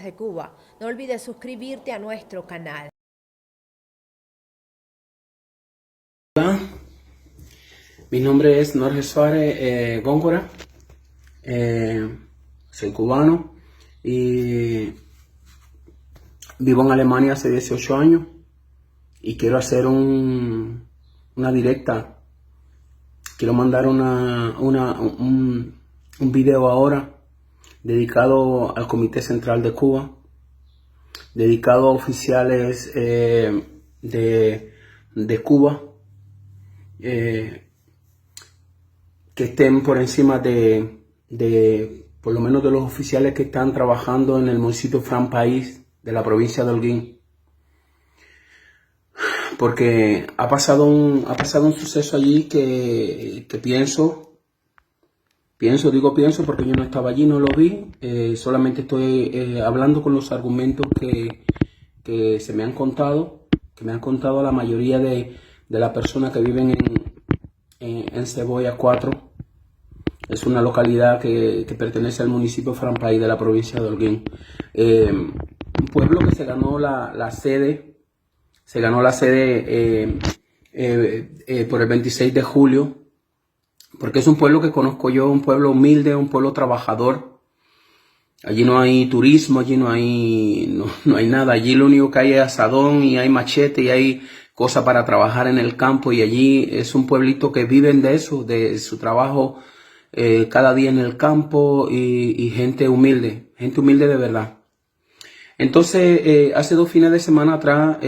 de Cuba. No olvides suscribirte a nuestro canal. Hola, mi nombre es Norge Suárez Góngora, soy cubano y vivo en Alemania hace 18 años y quiero hacer una directa. Quiero mandar un video ahora dedicado al Comité Central de Cuba, dedicado a oficiales de Cuba que estén por encima por lo menos de los oficiales que están trabajando en el municipio Fran País de la provincia de Holguín. Porque ha pasado un suceso allí que pienso porque yo no estaba allí, no lo vi, solamente estoy hablando con los argumentos que se me han contado, a la mayoría de las personas que viven en Cebolla 4. Es una localidad que pertenece al municipio Fran País de la provincia de Holguín. Un pueblo que se ganó la sede por el 26 de julio, porque es un pueblo que conozco yo, un pueblo humilde, un pueblo trabajador. Allí no hay turismo, allí no hay nada. Allí lo único que hay es asadón y hay machete y hay cosas para trabajar en el campo, y allí es un pueblito que viven de eso, de su trabajo cada día en el campo, y gente humilde de verdad. Entonces, hace 2 fines de semana atrás,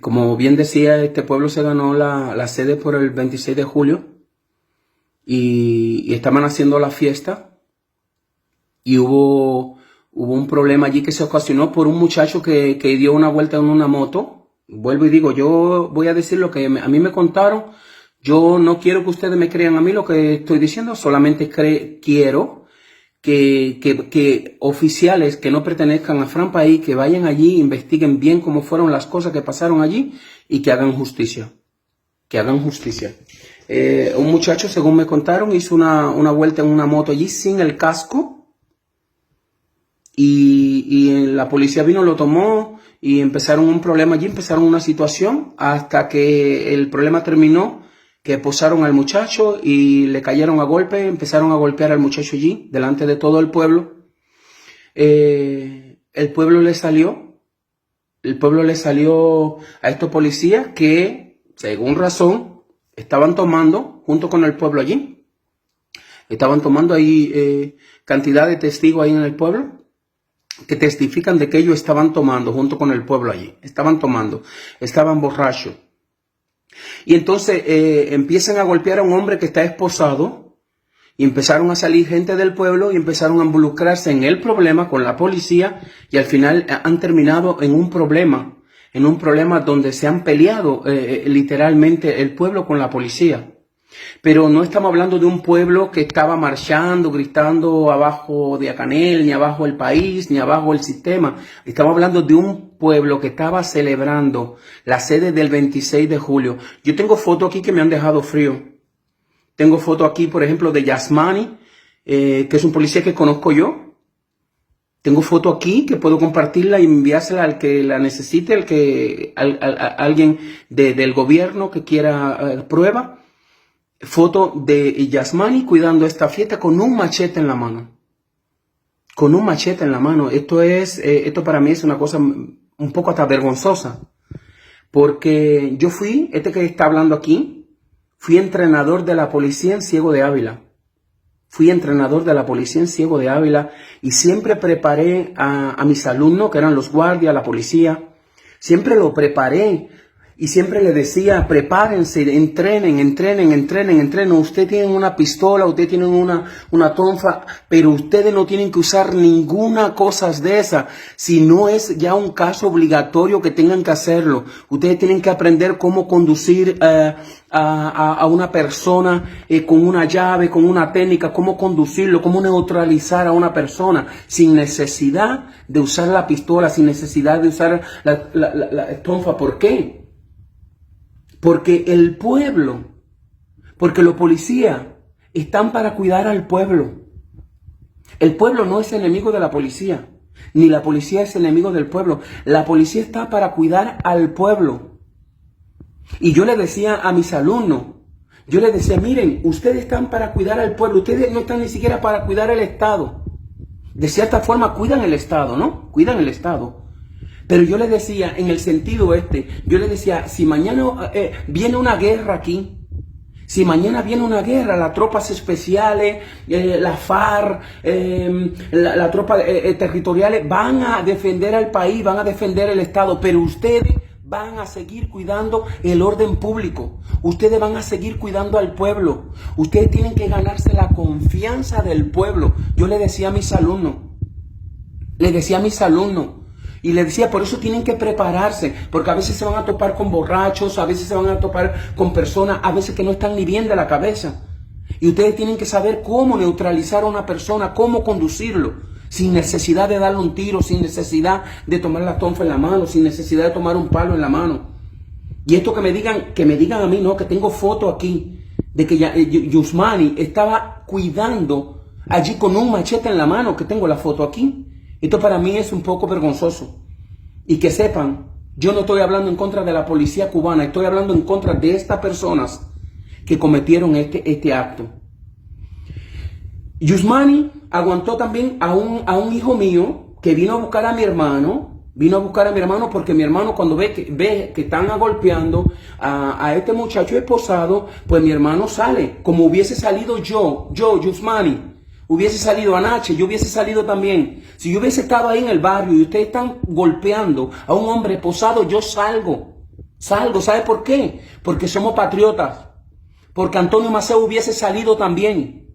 como bien decía, este pueblo se ganó la sede por el 26 de julio y estaban haciendo la fiesta, y hubo un problema allí que se ocasionó por un muchacho que dio una vuelta en una moto. Vuelvo y digo, yo voy a decir lo que a mí me contaron. Yo no quiero que ustedes me crean a mí lo que estoy diciendo, solamente quiero que oficiales que no pertenezcan a Fran País, que vayan allí, investiguen bien cómo fueron las cosas que pasaron allí y que hagan justicia. Un muchacho, según me contaron, hizo una vuelta en una moto allí sin el casco, y la policía vino, lo tomó y empezaron un problema allí, empezaron una situación hasta que el problema terminó, que posaron al muchacho y le cayeron a golpe, empezaron a golpear al muchacho allí, delante de todo el pueblo. El pueblo le salió a estos policías que, según razón, estaban tomando junto con el pueblo allí. Estaban tomando ahí cantidad de testigos ahí en el pueblo que testifican de que ellos estaban tomando junto con el pueblo allí. Estaban borrachos. Y entonces empiezan a golpear a un hombre que está esposado, y empezaron a salir gente del pueblo y empezaron a involucrarse en el problema con la policía, y al final han terminado en un problema donde se han peleado literalmente el pueblo con la policía. Pero no estamos hablando de un pueblo que estaba marchando, gritando abajo de Acanel, ni abajo el país, ni abajo el sistema. Estamos hablando de un pueblo que estaba celebrando la sede del 26 de julio. Yo tengo fotos aquí que me han dejado frío. Tengo fotos aquí, por ejemplo, de Yasmani, que es un policía que conozco yo. Tengo foto aquí que puedo compartirla y enviársela al que la necesite, alguien del gobierno que quiera prueba. Foto de Yasmani cuidando esta fiesta con un machete en la mano. Esto para mí es una cosa un poco hasta vergonzosa. Porque yo este que está hablando aquí, fui entrenador de la policía en Ciego de Ávila. Y siempre preparé a mis alumnos, que eran los guardias, la policía. Siempre lo preparé. Y siempre le decía, prepárense, entrenen. Ustedes tienen una pistola, ustedes tienen una tonfa, pero ustedes no tienen que usar ninguna cosa de esa. Si no es ya un caso obligatorio que tengan que hacerlo. Ustedes tienen que aprender cómo conducir a una persona con una llave, con una técnica, cómo conducirlo, cómo neutralizar a una persona sin necesidad de usar la pistola, sin necesidad de usar la tonfa. ¿Por qué? Porque los policías están para cuidar al pueblo. El pueblo no es enemigo de la policía. Ni la policía es enemigo del pueblo. La policía está para cuidar al pueblo. Y yo le decía a mis alumnos, yo les decía, miren, ustedes están para cuidar al pueblo, ustedes no están ni siquiera para cuidar el Estado. De cierta forma cuidan el Estado, ¿no? Cuidan el Estado. Pero yo les decía, en el sentido yo les decía, si mañana viene una guerra aquí, si mañana viene una guerra, las tropas especiales, la FARC, las tropas territoriales van a defender al país, van a defender el Estado, pero ustedes van a seguir cuidando el orden público. Ustedes van a seguir cuidando al pueblo. Ustedes tienen que ganarse la confianza del pueblo. Yo le decía a mis alumnos, y les decía, por eso tienen que prepararse, porque a veces se van a topar con borrachos, a veces se van a topar con personas, a veces que no están ni bien de la cabeza. Y ustedes tienen que saber cómo neutralizar a una persona, cómo conducirlo, sin necesidad de darle un tiro, sin necesidad de tomar la tonfa en la mano, sin necesidad de tomar un palo en la mano. Y esto que me digan a mí, no, que tengo foto aquí, de que Yusmani estaba cuidando allí con un machete en la mano, que tengo la foto aquí. Esto para mí es un poco vergonzoso. Y que sepan, yo no estoy hablando en contra de la policía cubana, estoy hablando en contra de estas personas que cometieron este acto. Yusmani aguantó también a un hijo mío que vino a buscar a mi hermano, porque mi hermano cuando ve que están golpeando a este muchacho esposado, pues mi hermano sale, como hubiese salido yo, Yusmani. Hubiese salido Anache, yo hubiese salido también. Si yo hubiese estado ahí en el barrio y ustedes están golpeando a un hombre esposado, yo salgo. ¿Sabe por qué? Porque somos patriotas. Porque Antonio Maceo hubiese salido también.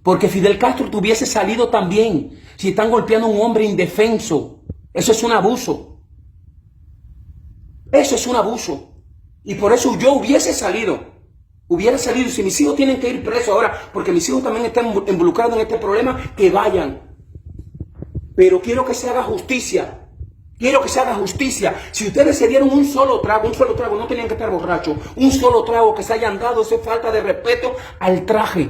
Porque Fidel Castro hubiese salido también. Si están golpeando a un hombre indefenso, eso es un abuso. Eso es un abuso. Y por eso yo hubiese salido. Si mis hijos tienen que ir presos ahora, porque mis hijos también están involucrados en este problema, que vayan. Pero quiero que se haga justicia. Si ustedes se dieron un solo trago, no tenían que estar borrachos, un solo trago que se hayan dado, eso es falta de respeto al traje.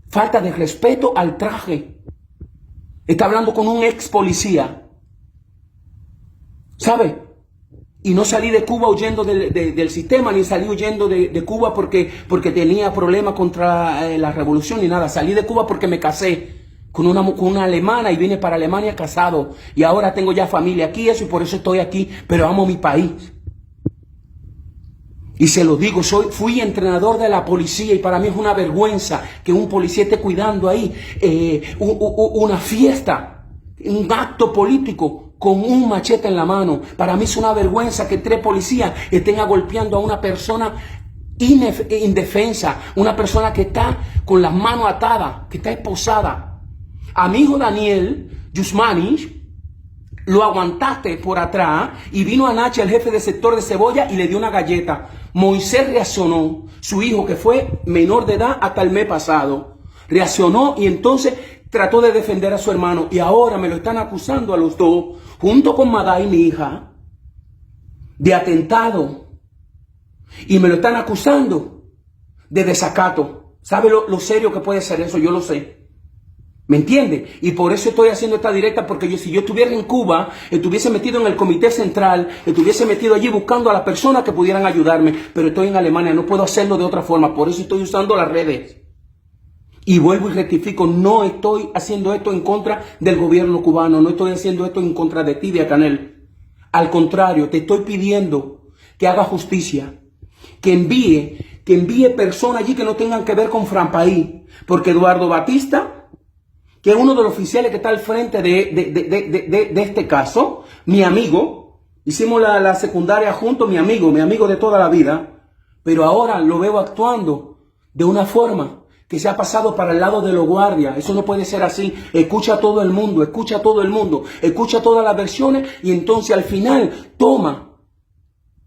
Falta de respeto al traje. Está hablando con un ex policía. ¿Sabe? Y no salí de Cuba huyendo del sistema, ni salí huyendo de Cuba porque tenía problemas contra la revolución ni nada. Salí de Cuba porque me casé con una alemana y vine para Alemania casado. Y ahora tengo ya familia aquí, eso, y por eso estoy aquí, pero amo mi país. Y se lo digo, fui entrenador de la policía y para mí es una vergüenza que un policía esté cuidando ahí una fiesta, un acto político, con un machete en la mano. Para mí es una vergüenza que 3 policías estén golpeando a una persona indefensa, una persona que está con las manos atadas, que está esposada. A mi hijo Daniel Yusmani lo aguantaste por atrás y vino Anache, el jefe de sector de Cebolla, y le dio una galleta. Moisés reaccionó, su hijo que fue menor de edad hasta el mes pasado, reaccionó y entonces trató de defender a su hermano, y ahora me lo están acusando a los dos, junto con Maday, mi hija, de atentado. Y me lo están acusando de desacato. ¿Sabe lo serio que puede ser eso? Yo lo sé. ¿Me entiende? Y por eso estoy haciendo esta directa, porque si yo estuviera en Cuba, estuviese metido en el Comité Central, estuviese metido allí buscando a las personas que pudieran ayudarme, pero estoy en Alemania, no puedo hacerlo de otra forma, por eso estoy usando las redes. Y vuelvo y rectifico, no estoy haciendo esto en contra del gobierno cubano, no estoy haciendo esto en contra de ti, de Canel. Al contrario, te estoy pidiendo que haga justicia, que envíe personas allí que no tengan que ver con Franpaí, porque Eduardo Batista, que es uno de los oficiales que está al frente de este caso, mi amigo, hicimos la secundaria juntos, mi amigo de toda la vida, pero ahora lo veo actuando de una forma que se ha pasado para el lado de los guardias. Eso no puede ser así. Escucha a todo el mundo, escucha todas las versiones y entonces al final toma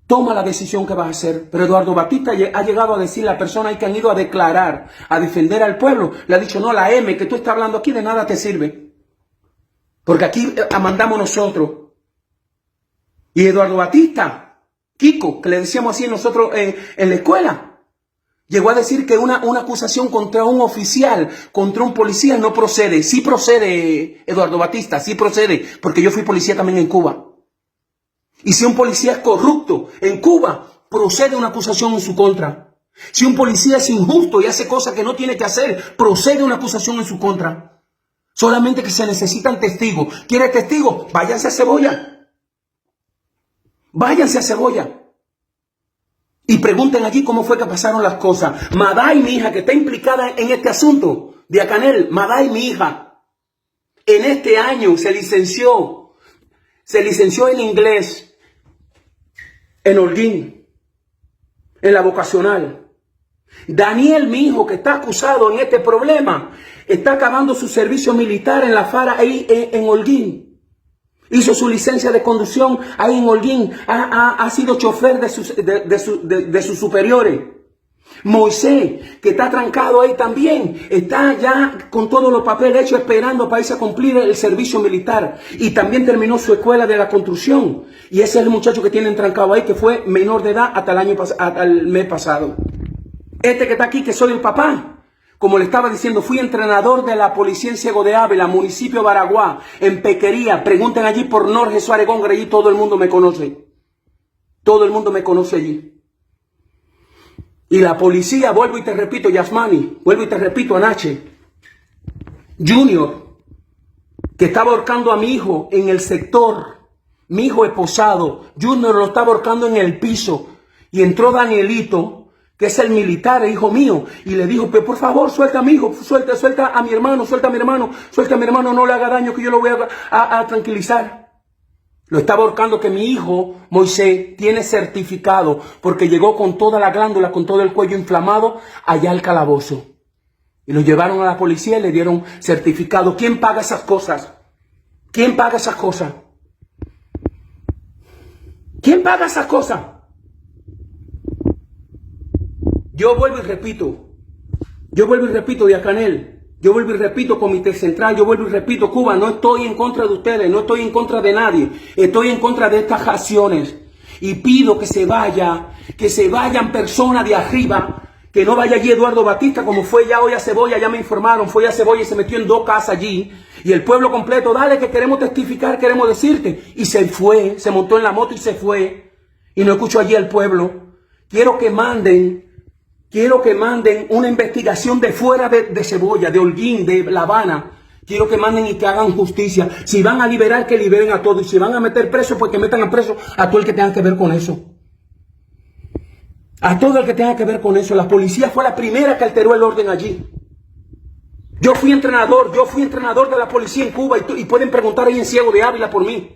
la decisión que vas a hacer. Pero Eduardo Batista ha llegado a decir, la persona que han ido a declarar, a defender al pueblo, le ha dicho, no, la M que tú estás hablando aquí de nada te sirve. Porque aquí mandamos nosotros. Y Eduardo Batista, Kiko, que le decíamos así nosotros en la escuela, Llegó a decir que una acusación contra un oficial, contra un policía no procede. Sí procede, Eduardo Batista, sí procede, porque yo fui policía también en Cuba. Y si un policía es corrupto en Cuba, procede una acusación en su contra. Si un policía es injusto y hace cosas que no tiene que hacer, procede una acusación en su contra. Solamente que se necesitan testigos. ¿Quiere testigos? Váyanse a Cebolla. Váyanse a Cebolla. Y pregunten allí cómo fue que pasaron las cosas. Maday, mi hija, que está implicada en este asunto de Acanel, Maday, mi hija, en este año se licenció en inglés en Holguín, en la vocacional. Daniel, mi hijo, que está acusado en este problema, está acabando su servicio militar en la FARA ahí en Holguín. Hizo su licencia de conducción ahí en Holguín. Ha sido chofer de sus superiores. Moisés, que está trancado ahí también, está ya con todos los papeles hechos esperando para irse a cumplir el servicio militar. Y también terminó su escuela de la construcción. Y ese es el muchacho que tienen trancado ahí, que fue menor de edad hasta el mes pasado. Este que está aquí, que soy el papá. Como le estaba diciendo, fui entrenador de la policía en Ciego de Ávila, municipio de Baraguá, en Pequería. Pregunten allí por Norge Suárez Góngora, allí todo el mundo me conoce. Todo el mundo me conoce allí. Y la policía, vuelvo y te repito, Yasmani, vuelvo y te repito, Anache, Junior, que estaba ahorcando a mi hijo en el sector, mi hijo esposado, Junior lo estaba ahorcando en el piso, y entró Danielito, que es el militar, el hijo mío, y le dijo, pero por favor, suelta a mi hijo, suelta a mi hermano, no le haga daño, que yo lo voy a tranquilizar. Lo estaba ahorcando, que mi hijo, Moisés, tiene certificado, porque llegó con toda la glándula, con todo el cuello inflamado, allá al calabozo. Y lo llevaron a la policía y le dieron certificado. ¿Quién paga esas cosas? ¿Quién paga esas cosas? ¿Quién paga esas cosas? Yo vuelvo y repito, Diacanel, yo vuelvo y repito, Comité Central, yo vuelvo y repito, Cuba, no estoy en contra de ustedes, no estoy en contra de nadie, estoy en contra de estas acciones. Y pido que se vayan personas de arriba, que no vaya allí Eduardo Batista, como fue ya hoy a Cebolla, ya me informaron, fue a Cebolla y se metió en 2 casas allí, y el pueblo completo, dale que queremos testificar, queremos decirte, y se fue, se montó en la moto y se fue, y no escucho allí al pueblo. Quiero que manden una investigación de fuera de Cebolla, de Holguín, de La Habana. Quiero que manden y que hagan justicia. Si van a liberar, que liberen a todos. Y si van a meter preso, pues que metan a preso a todo el que tenga que ver con eso. A todo el que tenga que ver con eso. La policía fue la primera que alteró el orden allí. Yo fui entrenador de la policía en Cuba y pueden preguntar ahí en Ciego de Ávila por mí.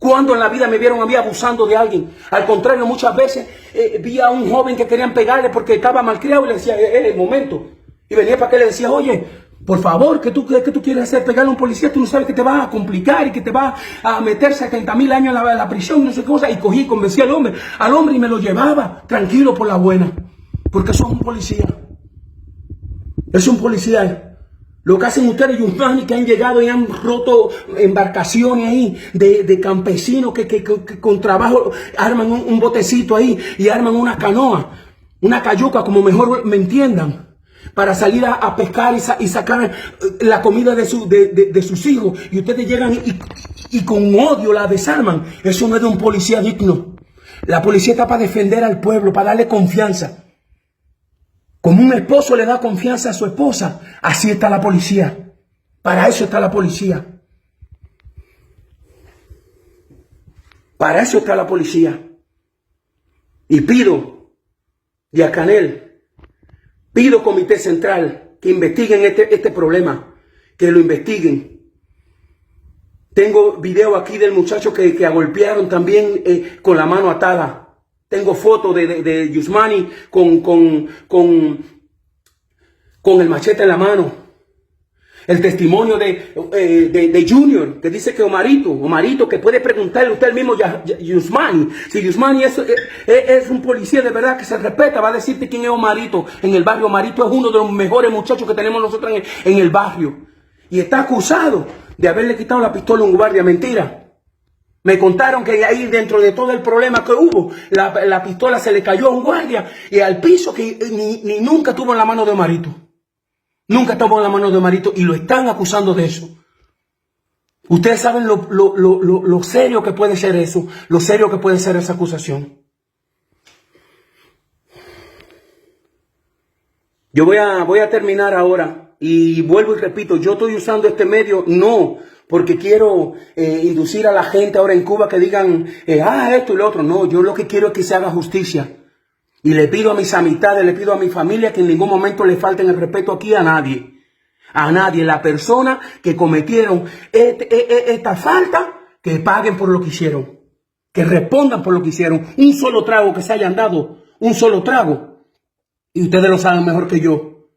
¿Cuándo en la vida me vieron a mí abusando de alguien? Al contrario, muchas veces vi a un joven que querían pegarle porque estaba malcriado y le decía, momento. Y venía para acá y le decía, oye, por favor, ¿qué tú quieres hacer? Pegarle a un policía, tú no sabes que te va a complicar y que te va a meter 70.000 años en la prisión, no sé qué cosa. Y cogí y convencí al hombre y me lo llevaba tranquilo por la buena. Porque eso es un policía. Es un policía. Lo que hacen ustedes, Yusmani, que han llegado y han roto embarcaciones ahí de campesinos que con trabajo arman un botecito ahí y arman una canoa, una cayuca, como mejor me entiendan, para salir a pescar y sacar la comida de sus hijos. Y ustedes llegan y con odio la desarman. Eso no es de un policía digno. La policía está para defender al pueblo, para darle confianza. Como un esposo le da confianza a su esposa, así está la policía. Para eso está la policía. Para eso está la policía. Y pido, Diacanel, pido Comité Central, que investiguen este problema, que lo investiguen. Tengo video aquí del muchacho que golpearon también con la mano atada. Tengo fotos de Yusmani con el machete en la mano. El testimonio de Junior, que dice que Omarito, que puede preguntarle usted el mismo Yusmani. Si Yusmani es un policía de verdad que se respeta, va a decirte quién es Omarito en el barrio. Omarito es uno de los mejores muchachos que tenemos nosotros en el barrio. Y está acusado de haberle quitado la pistola a un guardia. Mentira. Me contaron que ahí dentro de todo el problema que hubo, la pistola se le cayó a un guardia y al piso que ni nunca tuvo en la mano de Omarito. Nunca tuvo en la mano de Omarito y lo están acusando de eso. Ustedes saben lo serio que puede ser eso, lo serio que puede ser esa acusación. Yo voy a terminar ahora y vuelvo y repito, yo estoy usando este medio no porque quiero inducir a la gente ahora en Cuba que digan, esto y lo otro. No, yo lo que quiero es que se haga justicia. Y le pido a mis amistades, le pido a mi familia que en ningún momento le falten el respeto aquí a nadie. A nadie. La persona que cometieron esta falta, que paguen por lo que hicieron. Que respondan por lo que hicieron. Un solo trago que se hayan dado. Un solo trago. Y ustedes lo saben mejor que yo.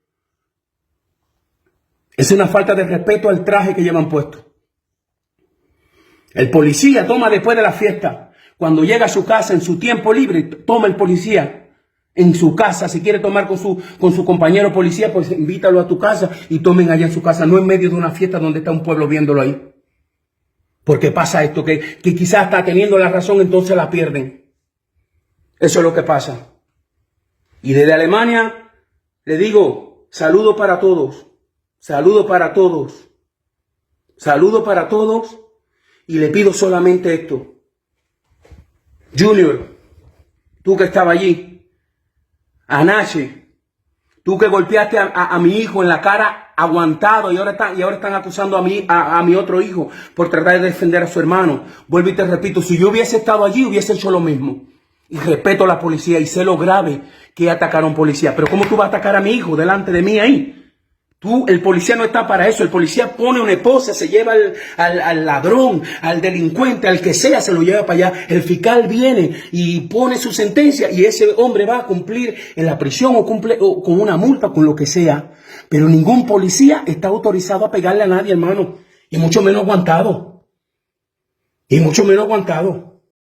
Es una falta de respeto al traje que llevan puesto. El policía toma después de la fiesta. Cuando llega a su casa en su tiempo libre, toma el policía en su casa. Si quiere tomar con su compañero policía, pues invítalo a tu casa y tomen allá en su casa. No en medio de una fiesta donde está un pueblo viéndolo ahí. Porque pasa esto, que quizás está teniendo la razón, entonces la pierden. Eso es lo que pasa. Y desde Alemania le digo, saludo para todos. Saludo para todos. Saludo para todos. Y le pido solamente esto. Junior, tú que estabas allí. Anache, tú que golpeaste a mi hijo en la cara aguantado y ahora están acusando a mi otro hijo por tratar de defender a su hermano. Vuelvo y te repito, si yo hubiese estado allí hubiese hecho lo mismo. Y respeto a la policía y sé lo grave que atacar a un policía. Pero ¿cómo tú vas a atacar a mi hijo delante de mí ahí? El policía no está para eso. El policía pone una esposa, se lleva al ladrón, al delincuente, al que sea, se lo lleva para allá. El fiscal viene y pone su sentencia y ese hombre va a cumplir en la prisión o cumple con una multa, con lo que sea. Pero ningún policía está autorizado a pegarle a nadie, hermano. Y mucho menos aguantado. Y mucho menos aguantado.